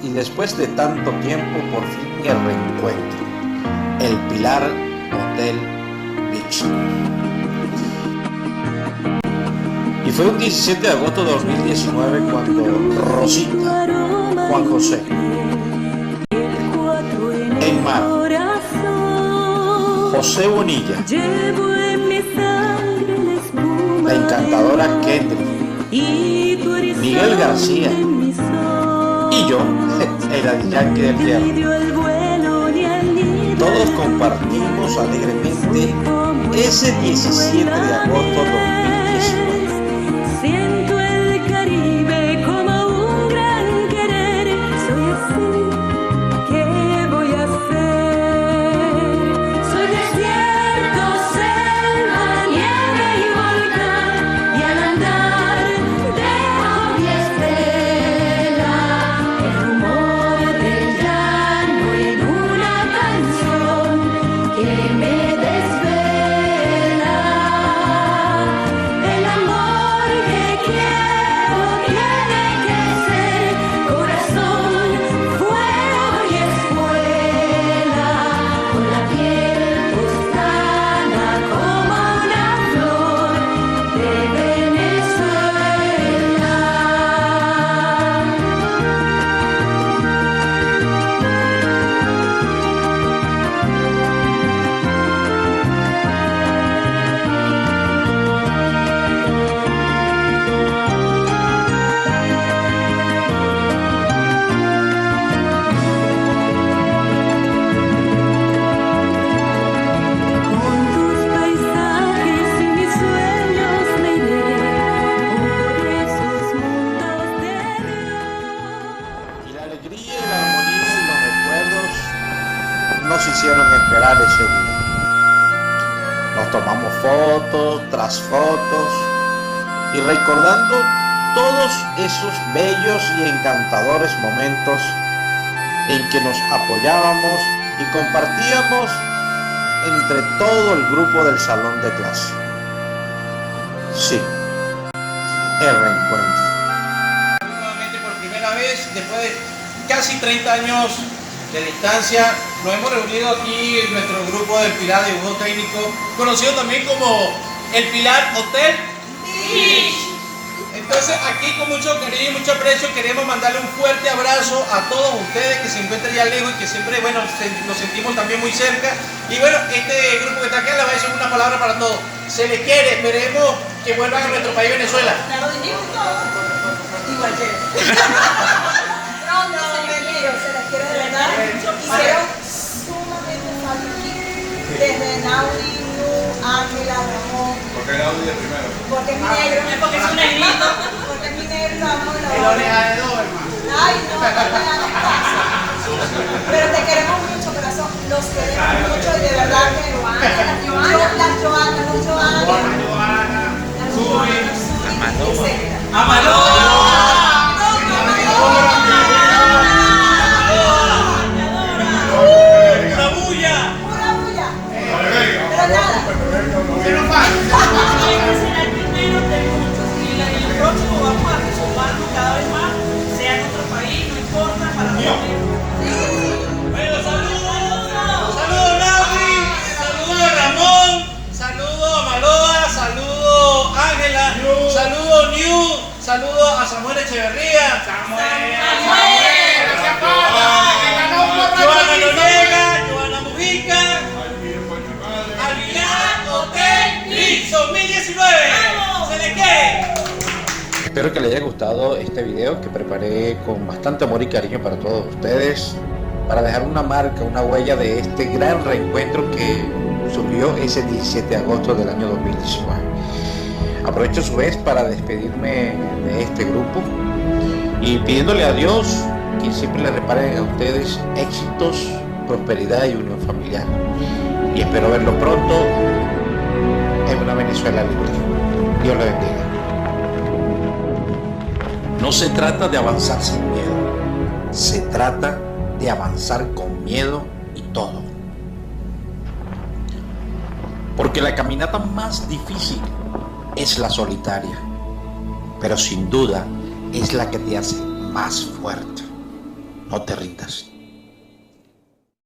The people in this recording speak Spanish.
y después de tanto tiempo, por fin el reencuentro. El Pilar Hotel Beach. Y fue un 17 de agosto de 2019 cuando Rosita, Juan José, Eymar, José Bonilla, la encantadora Kendrick, Miguel García y yo, el Yankee del Tierno, todos compartimos alegremente ese 17 de agosto de 2019. Siento el Caribe como un gran querer, soy así, ¿qué voy a hacer? Soy desierto, selva, nieve y volcán, y al andar dejo mi estela, el rumor del llano en una canción que me desvela, el amor que quiero tiene que ser corazón, fuego y escuela, con la piel tostada como una flor de Venezuela. Con tus paisajes y mis sueños me iré por esos mundos de Dios. Y la alegría y la armonía y los recuerdos nos hicieron esperar ese día. Nos tomamos fotos tras fotos y recordando todos esos bellos y encantadores momentos en que nos apoyábamos y compartíamos entre todo el grupo del salón de clase. Sí, el reencuentro. Nuevamente por primera vez, después de casi 30 años de distancia, nos hemos reunido aquí en nuestro grupo del Pilar de Dibujo Técnico, conocido también como el Pilar Hotel Beach. Entonces aquí con mucho cariño y mucho aprecio queremos mandarle un fuerte abrazo a todos ustedes que se encuentran ya lejos y que siempre, bueno, nos sentimos también muy cerca. Y bueno, este grupo que está acá le va a decir una palabra para todos. Se les quiere, esperemos que vuelvan a nuestro país Venezuela. Claro, dijimos todo. Igual que. No, se les quiere de verdad. Hicieron sumamente falta aquí. Desde Naudi, Ángela, Ramón. ¿Por qué Naudi de primero? Porque es mi negro. Porque es un negrito. Porque es mi negro, lo amo y lo El amo. oreja de dos, hermano. Ay, no me hagas caso. Pero te queremos mucho, corazón. Los queremos mucho y de verdad que las Joana, ¡Una bulla! Pura bulla. Pero nada. ¡Se nos va! Será el primero de muchos y en el próximo vamos a resolverlo cada vez más, sea en otro país, no importa, para nosotros. Bueno, saludos. Saludos Naudi, saludos Ramón, saludos Maloa, saludos Ángela, saludos New, saludos a Samuel Echeverría, Joana Noriega, Joana Mujica, al Pilar Hotel Beach 2019. ¡Se le quiere! Espero que les haya gustado este video que preparé con bastante amor y cariño para todos ustedes, para dejar una marca, una huella de este gran reencuentro que surgió ese 17 de agosto del año 2019. Aprovecho a su vez para despedirme de este grupo y pidiéndole a Dios que siempre le reparen a ustedes éxitos, prosperidad y unión familiar. Y espero verlo pronto en una Venezuela libre. Dios le bendiga. No se trata de avanzar sin miedo, se trata de avanzar con miedo y todo. Porque la caminata más difícil es la solitaria, pero sin duda es la que te hace más fuerte. no te rindas.